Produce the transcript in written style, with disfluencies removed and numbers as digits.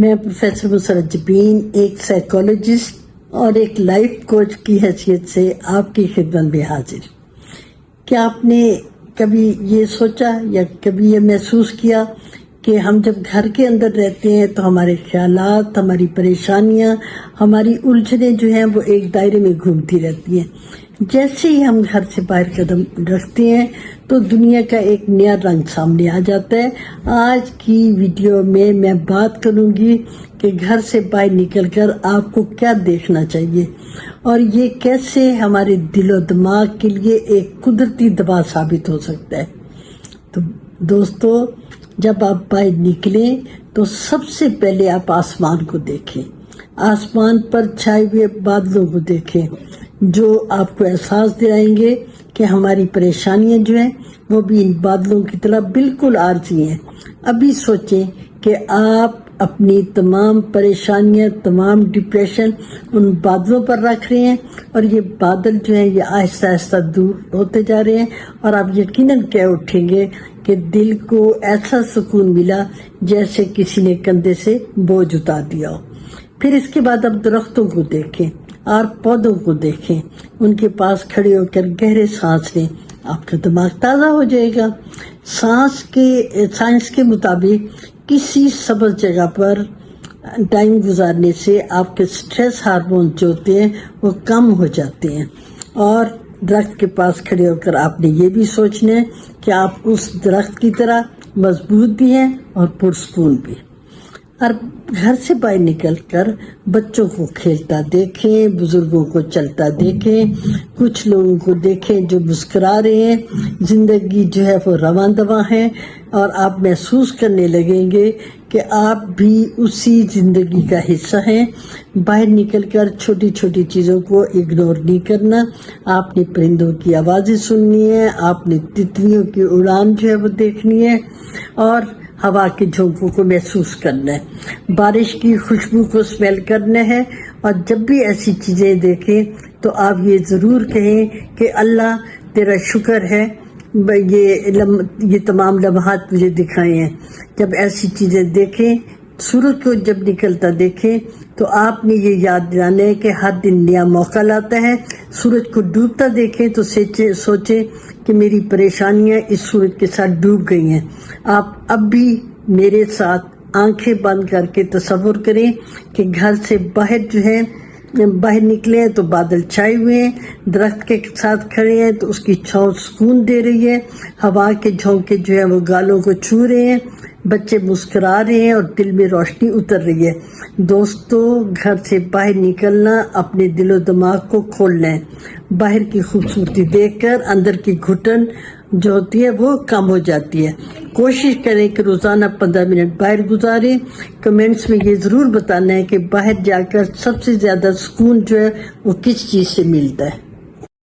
میں پروفیسر مسرت جبین ایک سائیکالوجسٹ اور ایک لائف کوچ کی حیثیت سے آپ کی خدمت میں حاضر۔ کیا آپ نے کبھی یہ سوچا یا کبھی یہ محسوس کیا کہ ہم جب گھر کے اندر رہتے ہیں تو ہمارے خیالات، ہماری پریشانیاں، ہماری الجھنیں جو ہیں وہ ایک دائرے میں گھومتی رہتی ہیں۔ جیسے ہی ہم گھر سے باہر قدم رکھتے ہیں تو دنیا کا ایک نیا رنگ سامنے آ جاتا ہے۔ آج کی ویڈیو میں بات کروں گی کہ گھر سے باہر نکل کر آپ کو کیا دیکھنا چاہیے اور یہ کیسے ہمارے دل و دماغ کے لیے ایک قدرتی دوا ثابت ہو سکتا ہے۔ تو دوستو، جب آپ باہر نکلیں تو سب سے پہلے آپ آسمان کو دیکھیں، آسمان پر چھائے ہوئے بادلوں کو دیکھیں جو آپ کو احساس دلائیں گے کہ ہماری پریشانیاں جو ہیں وہ بھی ان بادلوں کی طرح بالکل عارضی ہیں۔ ابھی سوچیں کہ آپ اپنی تمام پریشانیاں، تمام ڈپریشن ان بادلوں پر رکھ رہے ہیں اور یہ بادل جو ہیں یہ آہستہ آہستہ دور ہوتے جا رہے ہیں اور آپ یقیناً کہہ اٹھیں گے کہ دل کو ایسا سکون ملا جیسے کسی نے کندھے سے بوجھ اتار دیا ہو۔ پھر اس کے بعد آپ درختوں کو دیکھیں اور پودوں کو دیکھیں، ان کے پاس کھڑے ہو کر گہرے سانس لیں، آپ کا دماغ تازہ ہو جائے گا۔ سائنس کے مطابق کسی سبز جگہ پر ٹائم گزارنے سے آپ کے سٹریس ہارمون جو ہوتے ہیں وہ کم ہو جاتے ہیں، اور درخت کے پاس کھڑے ہو کر آپ نے یہ بھی سوچنا ہے کہ آپ اس درخت کی طرح مضبوط بھی ہیں اور پرسکون بھی۔ اور گھر سے باہر نکل کر بچوں کو کھیلتا دیکھیں، بزرگوں کو چلتا دیکھیں، کچھ لوگوں کو دیکھیں جو مسکرا رہے ہیں، زندگی جو ہے وہ رواں دواں ہے، اور آپ محسوس کرنے لگیں گے کہ آپ بھی اسی زندگی کا حصہ ہیں۔ باہر نکل کر چھوٹی چھوٹی چیزوں کو اگنور نہیں کرنا، آپ نے پرندوں کی آوازیں سننی ہے، آپ نے تتلیوں کی اڑان جو ہے وہ دیکھنی ہے، اور ہوا کے جھونکوں کو محسوس کرنا ہے، بارش کی خوشبو کو سمیل کرنا ہے۔ اور جب بھی ایسی چیزیں دیکھیں تو آپ یہ ضرور کہیں کہ اللہ تیرا شکر ہے یہ تمام لمحات مجھے دکھائے ہیں۔ جب ایسی چیزیں دیکھیں، سورج کو جب نکلتا دیکھیں تو آپ نے یہ یاد دلانا ہے کہ ہر دن نیا موقع لاتا ہے۔ سورج کو ڈوبتا دیکھیں تو سوچیں کہ میری پریشانیاں اس سورج کے ساتھ ڈوب گئی ہیں۔ آپ اب بھی میرے ساتھ آنکھیں بند کر کے تصور کریں کہ گھر سے باہر نکلے تو بادل چھائے ہوئے ہیں، درخت کے ساتھ کھڑے ہیں تو اس کی چھاؤں سکون دے رہی ہے، ہوا کے جھونکے جو ہیں وہ گالوں کو چھو رہے ہیں، بچے مسکرا رہے ہیں اور دل میں روشنی اتر رہی ہے۔ دوستو، گھر سے باہر نکلنا اپنے دل و دماغ کو کھولنا ہے۔ باہر کی خوبصورتی دیکھ کر اندر کی گھٹن جو ہوتی ہے وہ کم ہو جاتی ہے۔ کوشش کریں کہ روزانہ 15 منٹ باہر گزاریں۔ کمنٹس میں یہ ضرور بتانا ہے کہ باہر جا کر سب سے زیادہ سکون جو ہے وہ کس چیز سے ملتا ہے۔